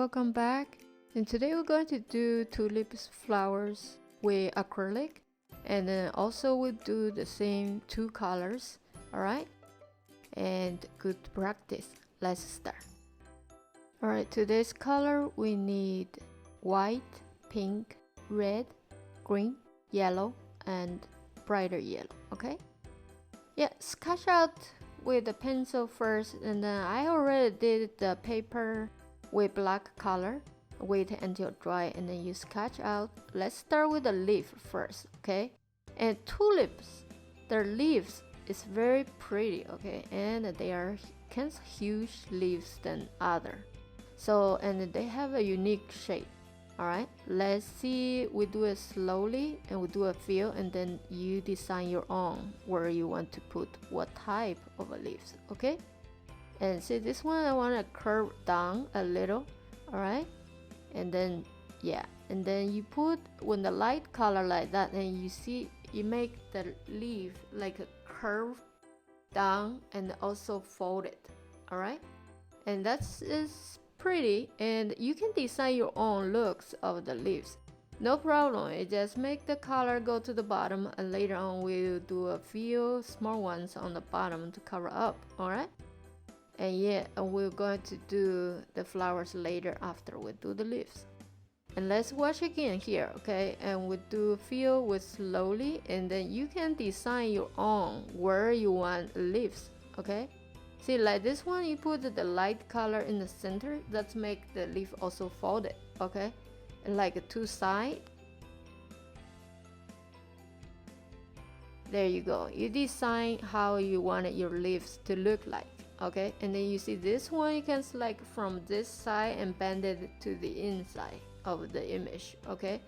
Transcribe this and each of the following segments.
welcome back. And today we're going to do tulips flowers with acrylic, and then also we'll do the same two colors. Alright, and good practice. Let's start. Alright, today's color we need white, pink, red, green, yellow, and brighter yellow. Okay, yeah, sketch out with the pencil first, and then I already did the paper with black color. Wait until dry and then you sketch out. Let's start with the leaf first, okay? And tulips, their leaves is very pretty, okay? And they are kind of huge leaves than other. So, and they have a unique shape. All right, let's see. We do it slowly and we do a feel, and then you design your own where you want to put what type of leaves, okay? And see, this one I want to curve down a little, all right? And then yeah, and then you put when the light color like that, and you see you make the leaf like a curve down and also fold it. All right, and that's is pretty, and you can design your own looks of the leaves, no problem. It just make the color go to the bottom, and later on we'll do a few small ones on the bottom to cover up. All right, and yeah, and we're going to do the flowers later after we do the leaves. And let's watch again here, okay? And we do feel with slowly, and then you can design your own where you want leaves, okay? See, like this one, you put the light color in the center. That's make the leaf also folded, okay? And like two side. There you go. You design how you wanted your leaves to look like, okay? And then you see this one, you can select from this side and bend it to the inside of the image, okay?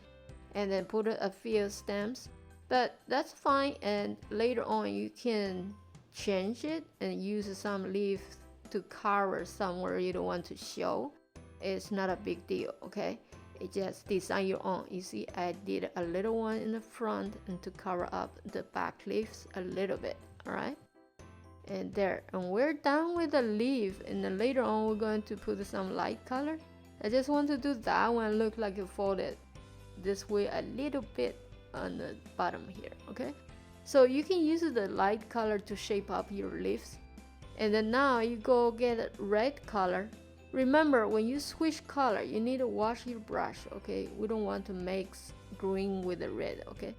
And then put a few stems, but that's fine. And later on, you can change it and use some leaves to cover somewhere you don't want to show. It's not a big deal, okay? It just design your own. You see, I did a little one in the front and to cover up the back leaves a little bit, all right? And there, and we're done with the leaf. And then later on, we're going to put some light color. I just want to do that one look like it folded this way a little bit on the bottom here, okay? So you can use the light color to shape up your leaves. And then now you go get red color. Remember, when you switch color, you need to wash your brush, okay? We don't want to mix green with the red, okay?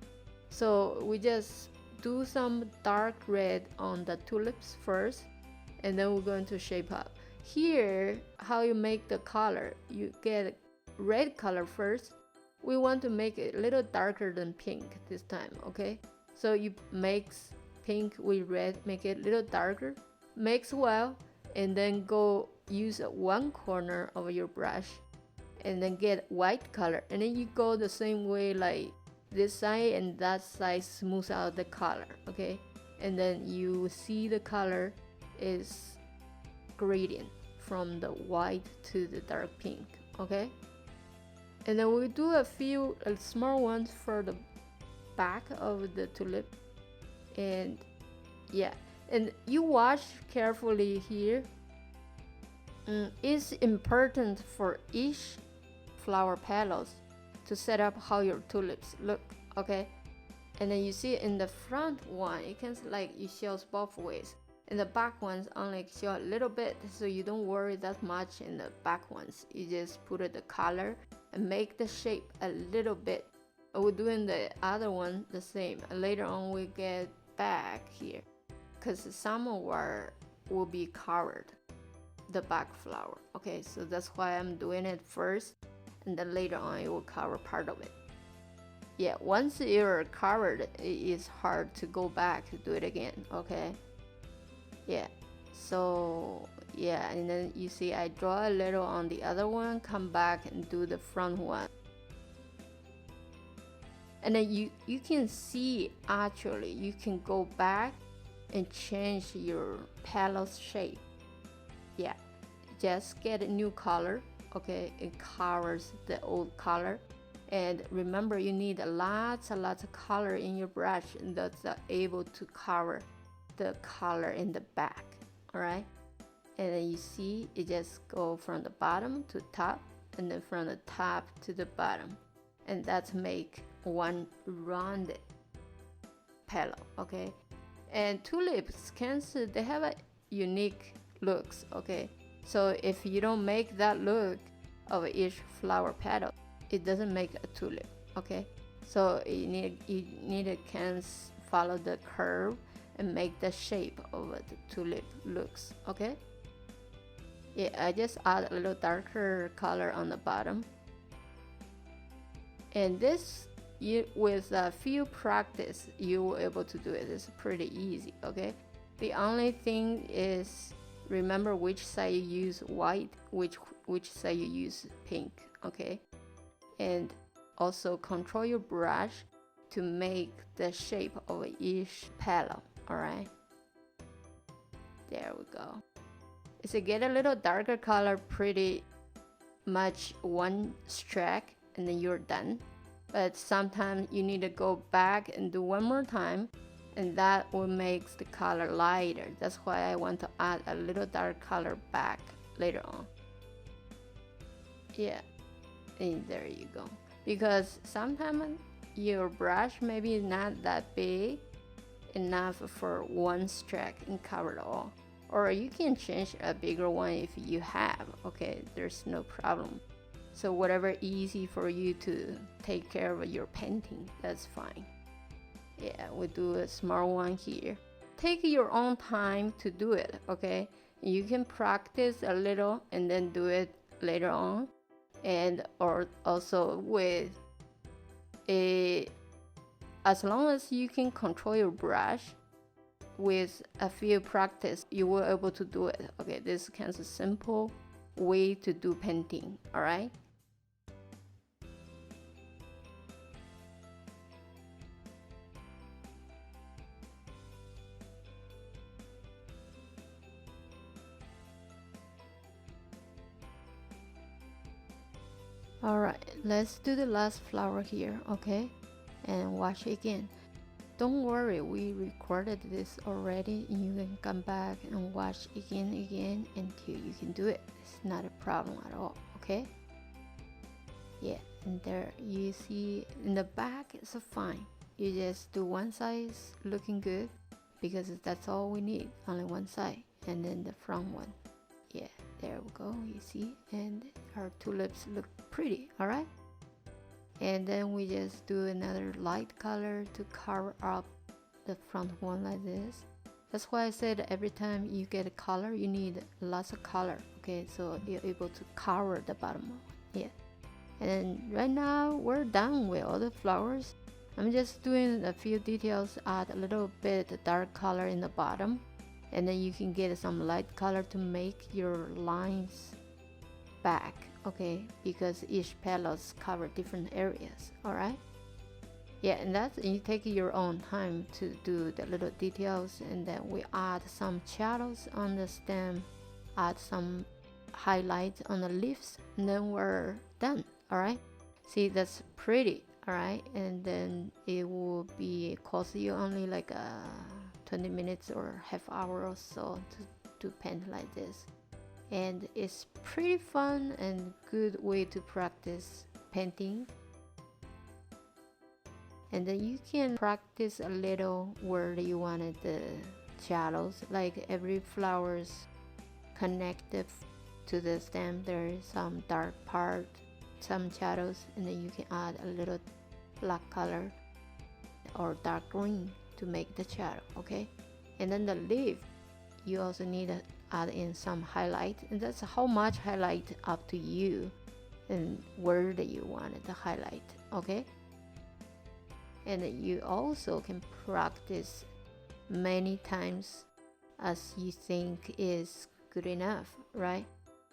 So we just do some dark red on the tulips first, and then we're going to shape up. Here, how you make the color, you get red color first. We want to make it a little darker than pink this time, okay? So you mix pink with red, make it a little darker, mix well, and then go use one corner of your brush and then get white color, and then you go the same way like this side and that side, smooth out the color, okay? And then you see the color is gradient from the white to the dark pink, okay? And then we do a few small ones for the back of the tulip. And yeah, and you watch carefully here. It's important for each flower petals to set up how your tulips look, okay? And then you see in the front one, it can like it shows both ways. And the back ones only show a little bit, so you don't worry that much in the back ones. You just put the color and make the shape a little bit. We're doing the other one the same. Later on we get back here, because some of our will be covered, the back flower, okay? So that's why I'm doing it first, and then later on it will cover part of it. Yeah, once you're covered, it is hard to go back to do it again, okay? Yeah, so yeah, and then you see I draw a little on the other one, come back and do the front one. And then you can see, actually you can go back and change your petals shape. Yeah, just get a new color, okay? It covers the old color. And remember, you need lots of color in your brush that's able to cover the color in the back, all right? And then you see it just go from the bottom to top, and then from the top to the bottom, and that's make one rounded petal. Okay, and tulips cancer, they have a unique looks. Okay, so if you don't make that look of each flower petal, it doesn't make a tulip. Okay, so you need to can follow the curve and make the shape of the tulip looks. Okay, yeah, I just add a little darker color on the bottom, and this, with a few practice, you will able to do it. It's pretty easy. Okay, the only thing is remember which side you use white, which side you use pink. Okay, and also control your brush to make the shape of each petal. All right, there we go. If you get a little darker color, pretty much one stroke and then you're done. But sometimes you need to go back and do one more time, and that will make the color lighter. That's why I want to add a little dark color back later on. Yeah, and there you go. Because sometimes your brush maybe not that big enough for one stroke and cover it all. Or you can change a bigger one if you have. Okay, there's no problem. So whatever easy for you to take care of your painting, that's fine. Yeah, we do a small one here. Take your own time to do it. Okay, you can practice a little and then do it later on, and or also with a, as long as you can control your brush, with a few practice you will able to do it. Okay, this is kind of simple way to do painting. All right, all right, let's do the last flower here. Okay, and watch again. Don't worry, we recorded this already, and you can come back and watch again until you can do it. It's not a problem at all. Okay, yeah, and there you see in the back it's fine. You just do one side looking good, because that's all we need, only one side, and then the front one. Yeah, there we go, you see, and our tulips look pretty. All right, and then we just do another light color to cover up the front one like this. That's why I said every time you get a color, you need lots of color. Okay, so you're able to cover the bottom one. Yeah, and right now we're done with all the flowers. I'm just doing a few details, add a little bit dark color in the bottom, and then you can get some light color to make your lines back. Okay, because each petals cover different areas. All right, yeah, and that's, you take your own time to do the little details, and then we add some shadows on the stem, add some highlights on the leaves, and then we're done. All right, see, that's pretty. All right, and then it will be cost you only like 20 minutes or half hour or so to paint like this. And it's pretty fun and good way to practice painting. And then you can practice a little where you wanted the shadows, like every flowers connected to the stem, there is some dark part, some shadows, and then you can add a little black color or dark green to make the shadow. Okay, and then the leaf, you also need to add in some highlight, and that's how much highlight up to you and where do you want it to highlight. Okay, and you also can practice many times as you think is good enough, right?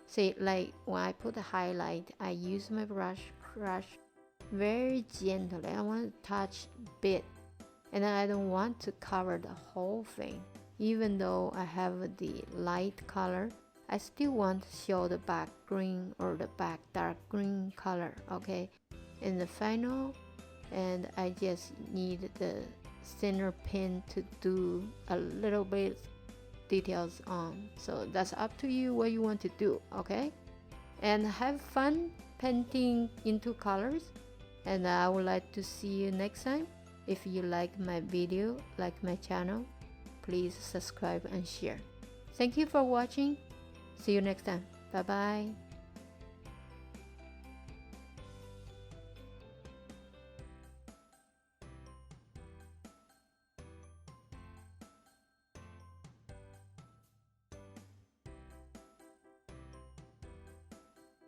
See, like when I put a highlight, I use my brush very gently. I want to touch a bit, and I don't want to cover the whole thing. Even though I have the light color, I still want to show the back green or the back dark green color. Okay, in the final, and I just need the center pin to do a little bit details on. So that's up to you what you want to do. Okay, and have fun painting into colors. And I would like to see you next time. If you like my video, like my channel, please subscribe and share. Thank you for watching. See you next time. Bye bye.